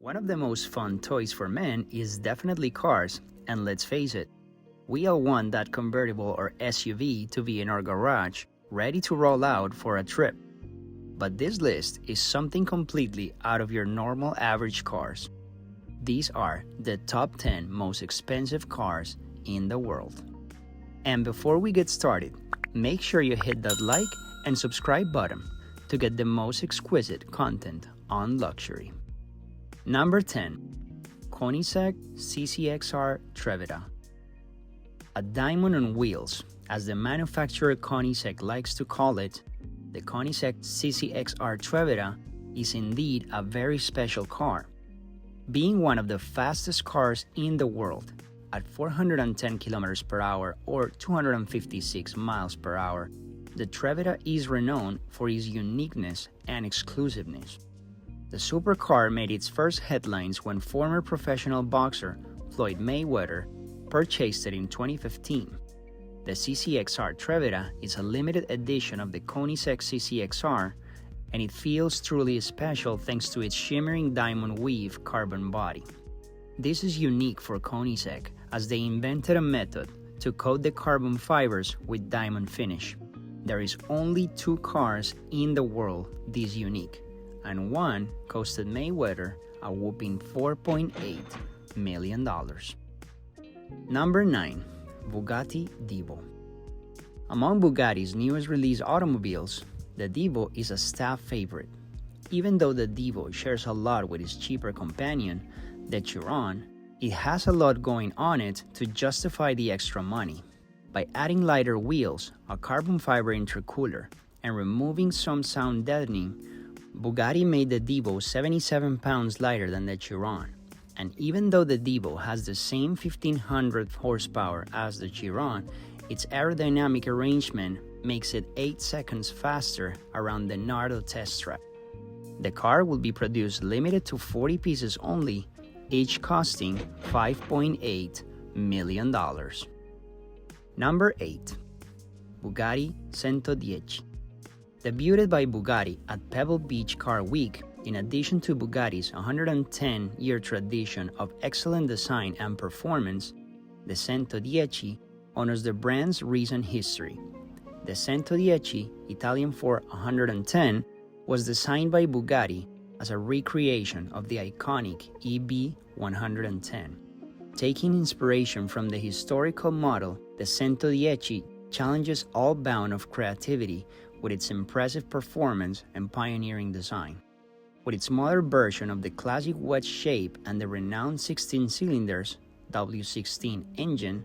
One of the most fun toys for men is definitely cars, and let's face it, we all want that convertible or SUV to be in our garage, ready to roll out for a trip. But this list is something completely out of your normal average cars. These are the top 10 most expensive cars in the world. And before we get started, make sure you hit that like and subscribe button to get the most exquisite content on luxury. Number 10. Koenigsegg CCXR Trevita. A diamond on wheels, as the manufacturer Koenigsegg likes to call it, the Koenigsegg CCXR Trevita is indeed a very special car. Being one of the fastest cars in the world, at 410 kilometers per hour or 256 miles per hour, the Trevita is renowned for its uniqueness and exclusiveness. The supercar made its first headlines when former professional boxer Floyd Mayweather purchased it in 2015. The CCXR Trevita is a limited edition of the Koenigsegg CCXR, and it feels truly special thanks to its shimmering diamond weave carbon body. This is unique for Koenigsegg, as they invented a method to coat the carbon fibers with diamond finish. There is only 2 cars in the world this unique, and one costed Mayweather a whopping $4.8 million. Number 9. Bugatti Divo. Among Bugatti's newest release automobiles, the Divo is a staff favorite. Even though the Divo shares a lot with its cheaper companion, the Chiron, it has a lot going on it to justify the extra money. By adding lighter wheels, a carbon fiber intercooler, and removing some sound deadening, Bugatti made the Divo 77 pounds lighter than the Chiron. And even though the Divo has the same 1500 horsepower as the Chiron, its aerodynamic arrangement makes it 8 seconds faster around the Nardo test track. The car will be produced limited to 40 pieces only, each costing $5.8 million. Number 8. Bugatti 110. Debuted by Bugatti at Pebble Beach Car Week, in addition to Bugatti's 110-year tradition of excellent design and performance, the 110 honors the brand's recent history. The 110, Italian for 110, was designed by Bugatti as a recreation of the iconic EB 110. Taking inspiration from the historical model, the 110 challenges all bound of creativity with its impressive performance and pioneering design. With its modern version of the classic wedge shape and the renowned 16 cylinders W16 engine,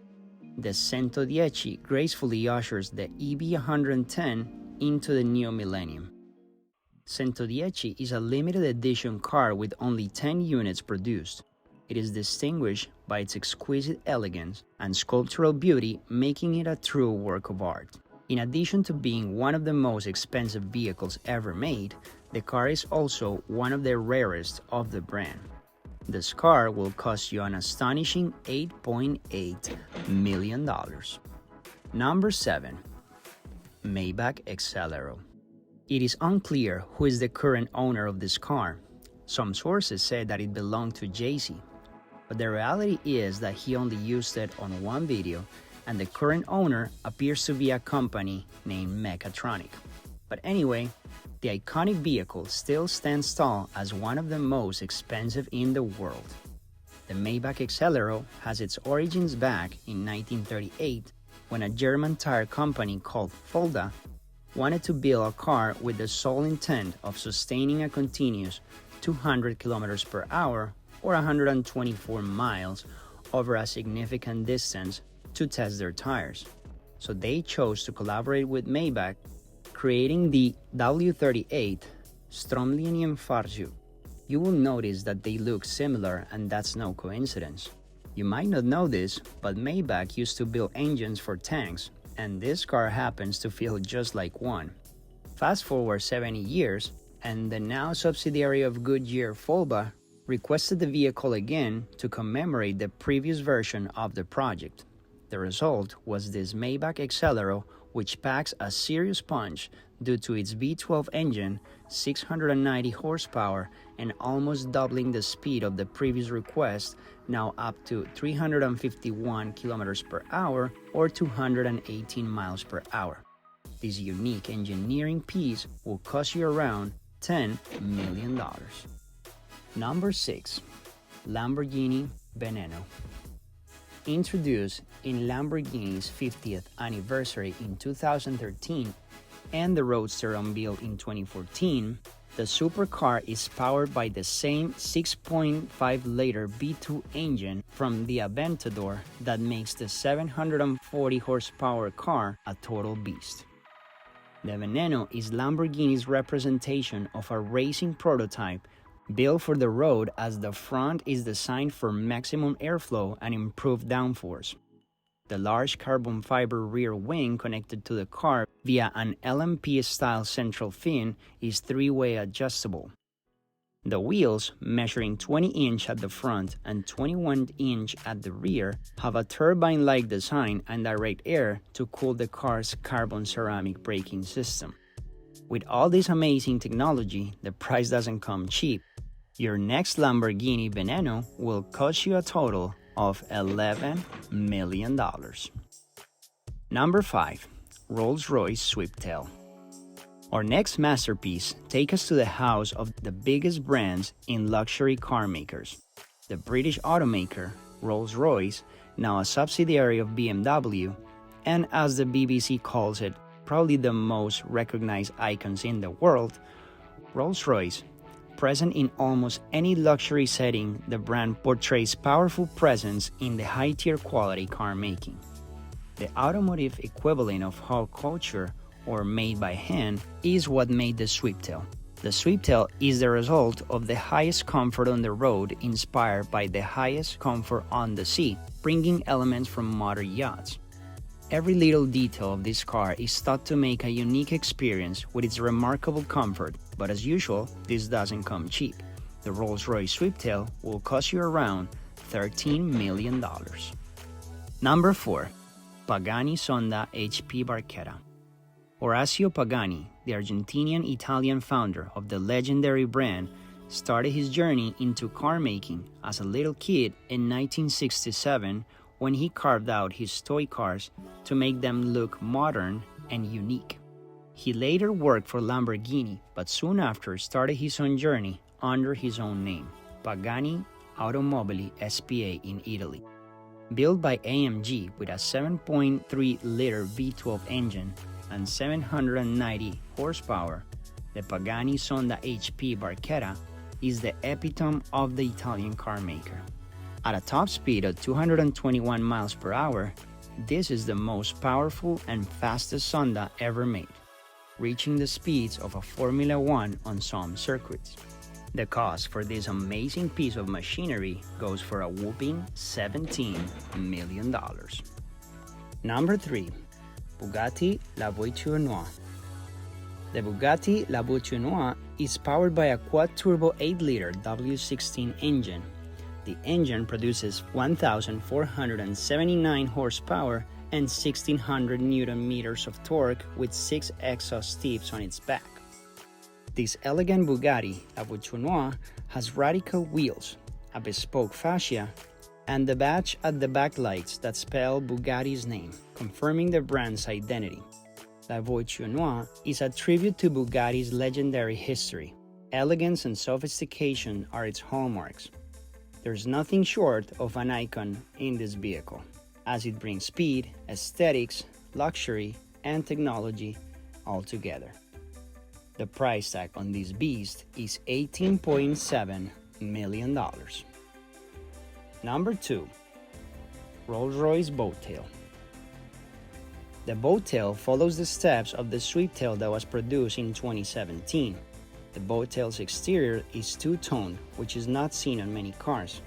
the 110 gracefully ushers the EB110 into the new millennium. 110 is a limited edition car with only 10 units produced. It is distinguished by its exquisite elegance and sculptural beauty, making it a true work of art. In addition to being one of the most expensive vehicles ever made, the car is also one of the rarest of the brand. This car will cost you an astonishing $8.8 million. Number 7. Maybach Exelero. It is unclear who is the current owner of this car. Some sources say that it belonged to Jay-Z, but the reality is that he only used it on one video, and the current owner appears to be a company named Mechatronic. But anyway, the iconic vehicle still stands tall as one of the most expensive in the world. The Maybach Exelero has its origins back in 1938, when a German tire company called Fulda wanted to build a car with the sole intent of sustaining a continuous 200 kilometers per hour or 124 miles over a significant distance to test their tires. So they chose to collaborate with Maybach, creating the W38 Stromlinienfahrzeug. You will notice that they look similar, and that's no coincidence. You might not know this, but Maybach used to build engines for tanks, and this car happens to feel just like one. Fast forward 70 years, and the now subsidiary of Goodyear Fulda requested the vehicle again to commemorate the previous version of the project. The result was this Maybach Exelero, which packs a serious punch due to its V12 engine, 690 horsepower, and almost doubling the speed of the previous request, now up to 351 kilometers per hour or 218 miles per hour. This unique engineering piece will cost you around $10 million. Number 6. Lamborghini Veneno. Introduced in Lamborghini's 50th anniversary in 2013 and the Roadster unveiled in 2014, the supercar is powered by the same 6.5-liter V2 engine from the Aventador that makes the 740 horsepower car a total beast. The Veneno is Lamborghini's representation of a racing prototype built for the road, as the front is designed for maximum airflow and improved downforce. The large carbon fiber rear wing connected to the car via an LMP-style central fin is three-way adjustable. The wheels, measuring 20-inch at the front and 21-inch at the rear, have a turbine-like design and direct air to cool the car's carbon ceramic braking system. With all this amazing technology, the price doesn't come cheap. Your next Lamborghini Veneno will cost you a total of $11 million. Number 5. Rolls-Royce Sweeptail. Our next masterpiece takes us to the house of the biggest brands in luxury car makers. The British automaker, Rolls-Royce, now a subsidiary of BMW, and as the BBC calls it, probably the most recognized icons in the world, Rolls-Royce. Present in almost any luxury setting, the brand portrays powerful presence in the high-tier quality car making. The automotive equivalent of haute couture, or made by hand, is what made the Sweeptail. The Sweeptail is the result of the highest comfort on the road inspired by the highest comfort on the sea, bringing elements from modern yachts. Every little detail of this car is thought to make a unique experience with its remarkable comfort, but as usual, this doesn't come cheap. The Rolls-Royce Sweeptail will cost you around $13 million. Number 4. Pagani Sonda HP Barchetta. Orazio Pagani, the Argentinian-Italian founder of the legendary brand, started his journey into car making as a little kid in 1967 when he carved out his toy cars to make them look modern and unique. He later worked for Lamborghini, but soon after started his own journey under his own name, Pagani Automobili SPA in Italy. Built by AMG with a 7.3-liter V12 engine and 790 horsepower, the Pagani Sonda HP Barchetta is the epitome of the Italian car maker. At a top speed of 221 miles per hour, this is the most powerful and fastest Sonda ever made, reaching the speeds of a Formula One on some circuits. The cost for this amazing piece of machinery goes for a whopping $17 million. Number 3. Bugatti La Voiture Noire. The Bugatti La Voiture Noire is powered by a quad-turbo 8-liter W16 engine. The engine produces 1,479 horsepower and 1,600 Nm of torque with 6 exhaust tips on its back. This elegant Bugatti La Voiture Noire has radical wheels, a bespoke fascia, and the badge at the back lights that spell Bugatti's name, confirming the brand's identity. La Voiture Noire is a tribute to Bugatti's legendary history. Elegance and sophistication are its hallmarks. There's nothing short of an icon in this vehicle, as it brings speed, aesthetics, luxury, and technology all together. The price tag on this beast is $18.7 million. Number 2. Rolls-Royce Boattail. The Boattail follows the steps of the Sweeptail that was produced in 2017. The Boattail's exterior is two-toned, which is not seen on many cars.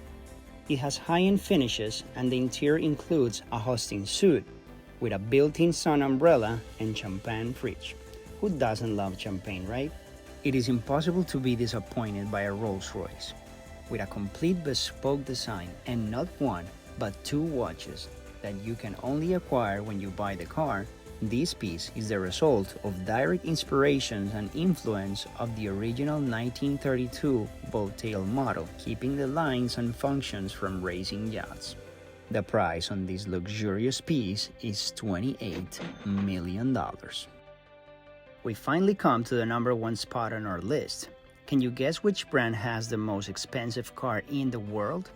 It has high-end finishes, and the interior includes a hosting suite with a built-in sun umbrella and champagne fridge. Who doesn't love champagne, right? It is impossible to be disappointed by a Rolls-Royce. With a complete bespoke design and not one, but two watches that you can only acquire when you buy the car, This piece is the result of direct inspiration and influence of the original 1932 boat-tail model, keeping the lines and functions from racing yachts. The price on this luxurious piece is $28 million. We finally come to the number one spot on our list. Can you guess which brand has the most expensive car in the world?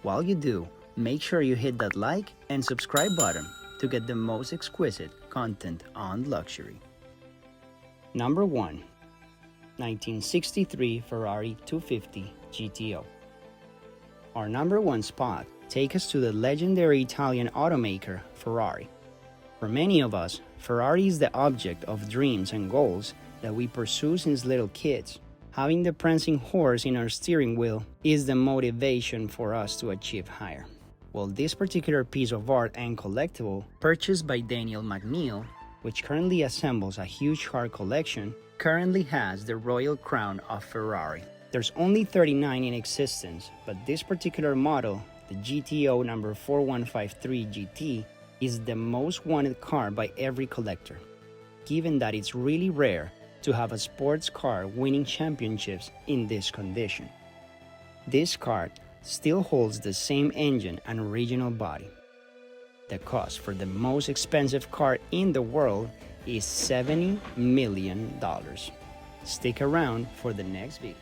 While you do, make sure you hit that like and subscribe button to get the most exquisite content on luxury. Number 1. 1963 Ferrari 250 GTO. Our number one spot takes us to the legendary Italian automaker Ferrari. For many of us, Ferrari is the object of dreams and goals that we pursue since little kids. Having the prancing horse in our steering wheel is the motivation for us to achieve higher. Well, this particular piece of art and collectible, purchased by Daniel McNeil, which currently assembles a huge car collection, currently has the royal crown of Ferrari. There's only 39 in existence, but this particular model, the GTO number 4153 GT, is the most wanted car by every collector, given that it's really rare to have a sports car winning championships in this condition. This car still holds the same engine and original body. The cost for the most expensive car in the world is $70 million. Stick around for the next video.